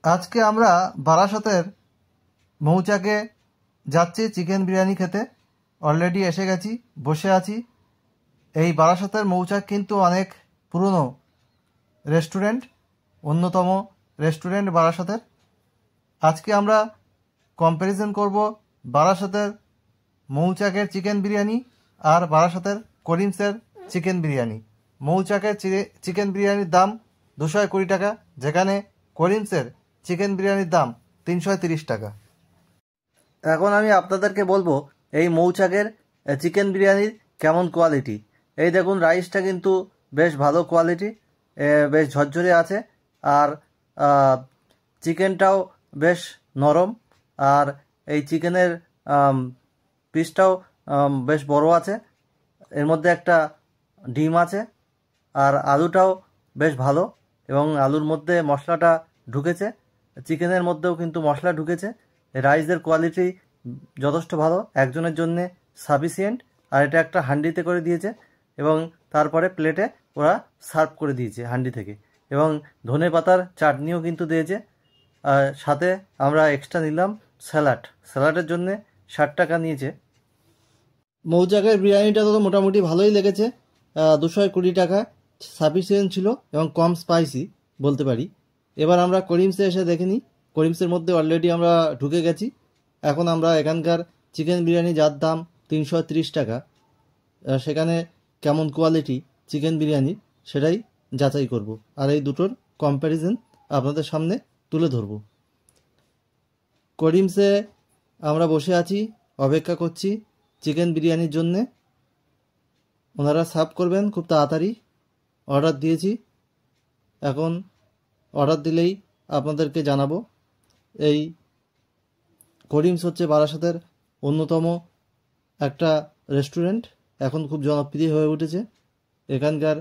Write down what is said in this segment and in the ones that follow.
আজকে আমরা বারাসতের মৌচাকে যাচ্ছি চিকেন বিরিয়ানি খেতে। অলরেডি এসে গেছি, বসে আছি। এই বারাসতের মৌচাক কিন্তু অনেক পুরনো রেস্টুরেন্ট, অন্যতম রেস্টুরেন্ট বারাসতের। আজকে আমরা কম্প্যারিজন করব বারাসতের মৌচাকের চিকেন বিরিয়ানি আর বারাসতের করিমসের চিকেন বিরিয়ানি। মৌচাকের চিকেন বিরিয়ানির দাম 220 টাকা, যেখানে করিমসের চিকেন বিরিয়ানির দাম 330 টাকা। এখন আমি আপনাদেরকে বলবো এই মৌচাকের চিকেন বিরিয়ানির কেমন কোয়ালিটি। এই দেখুন, রাইসটা কিন্তু বেশ ভালো কোয়ালিটি, বেশ ঝরঝরে আছে, আর চিকেনটাও বেশ নরম, আর এই চিকেনের পিসটাও বেশ বড় আছে। এর মধ্যে একটা ডিম আছে, আর আলুটাও বেশ ভালো, এবং আলুর মধ্যে মশলাটা ঢুকেছে, চিকেনের মধ্যেও কিন্তু মশলা ঢুকেছে। রাইসের কোয়ালিটি যথেষ্ট ভালো, একজনের জন্যে সাফিসিয়েন্ট। আর এটা একটা হান্ডিতে করে দিয়েছে, এবং তারপরে প্লেটে ওরা সার্ভ করে দিয়েছে হান্ডি থেকে, এবং ধনে পাতার চাটনিও কিন্তু দিয়েছে। সাথে আমরা এক্সট্রা নিলাম স্যালাডের জন্যে 60 টাকা নিয়েছে। মৌচাকের বিরিয়ানিটা তো মোটামুটি ভালোই লেগেছে, 220 টাকা সাফিসিয়েন্ট ছিল এবং কম স্পাইসি বলতে পারি। এবার আমরা করিমসে এসে দেখে নিই। করিমসের মধ্যে অলরেডি আমরা ঢুকে গেছি। এখন আমরা এখানকার চিকেন বিরিয়ানি, যার দাম 330 টাকা, সেখানে কেমন কোয়ালিটি চিকেন বিরিয়ানি সেটাই যাচাই করব, আর এই দুটোর কম্প্যারিজন আপনাদের সামনে তুলে ধরব। করিমসে আমরা বসে আছি, অপেক্ষা করছি চিকেন বিরিয়ানির জন্যে। ওনারা সার্ভ করবেন খুব তাড়াতাড়ি। অর্ডার দিয়েছি, এখন অর্ডার দিলেই আপনাদেরকে জানাবো। এই করিমস হচ্ছে বারাসতের অন্যতম একটা রেস্টুরেন্ট, এখন খুব জনপ্রিয় হয়ে উঠেছে। এখানকার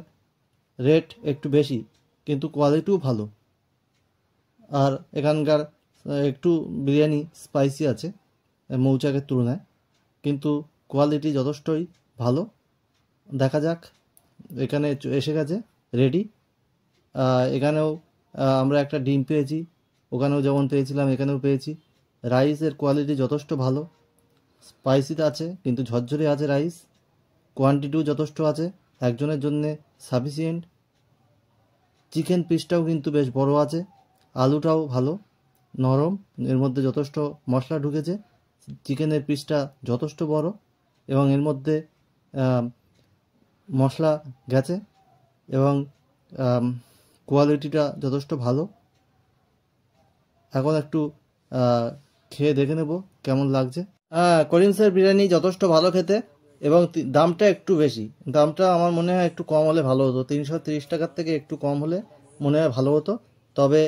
রেট একটু বেশি, কিন্তু কোয়ালিটিও ভালো, আর এখানকার একটু বিরিয়ানি স্পাইসি আছে মৌচাকের তুলনায়, কিন্তু কোয়ালিটি যথেষ্টই ভালো। দেখা যাক, এখানে এসে গেছে রেডি। এখানেও আমরা একটা ডিম পেয়েছি, ওখানেও যেমন পেয়েছিলাম এখানেও পেয়েছি। রাইসের কোয়ালিটি যথেষ্ট ভালো, স্পাইসিতে আছে কিন্তু ঝরঝরে আছে রাইস, কোয়ান্টিটিও যথেষ্ট আছে, একজনের জন্যে সাফিসিয়েন্ট। চিকেন পিসটাও কিন্তু বেশ বড় আছে, আলুটাও ভালো নরম, এর মধ্যে যথেষ্ট মশলা ঢুকেছে, চিকেনের পিসটা যথেষ্ট বড়, এবং এর মধ্যে মশলা গেছে, এবং কোয়ালিটিটা যথেষ্ট ভালো। এখন একটু খেয়ে দেখে নেব কেমন লাগছে। করিমসের বিরিয়ানি যথেষ্ট ভালো খেতে, এবং দামটা একটু বেশি। দামটা আমার মনে হয় একটু কম হলে ভালো হতো, 330 টাকার থেকে একটু কম হলে মনে হয় ভালো হতো। তবে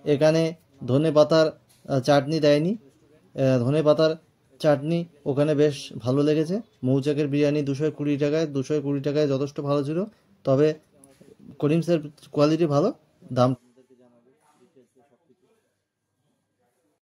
এখানে ধনে পাতার চাটনি দেয়নি, ধনে পাতার চাটনি ওখানে বেশ ভালো লেগেছে। মৌচাকের বিরিয়ানি 220 টাকায় যথেষ্ট ভালো ছিল, তবে করিমসের কোয়ালিটি ভালো, দাম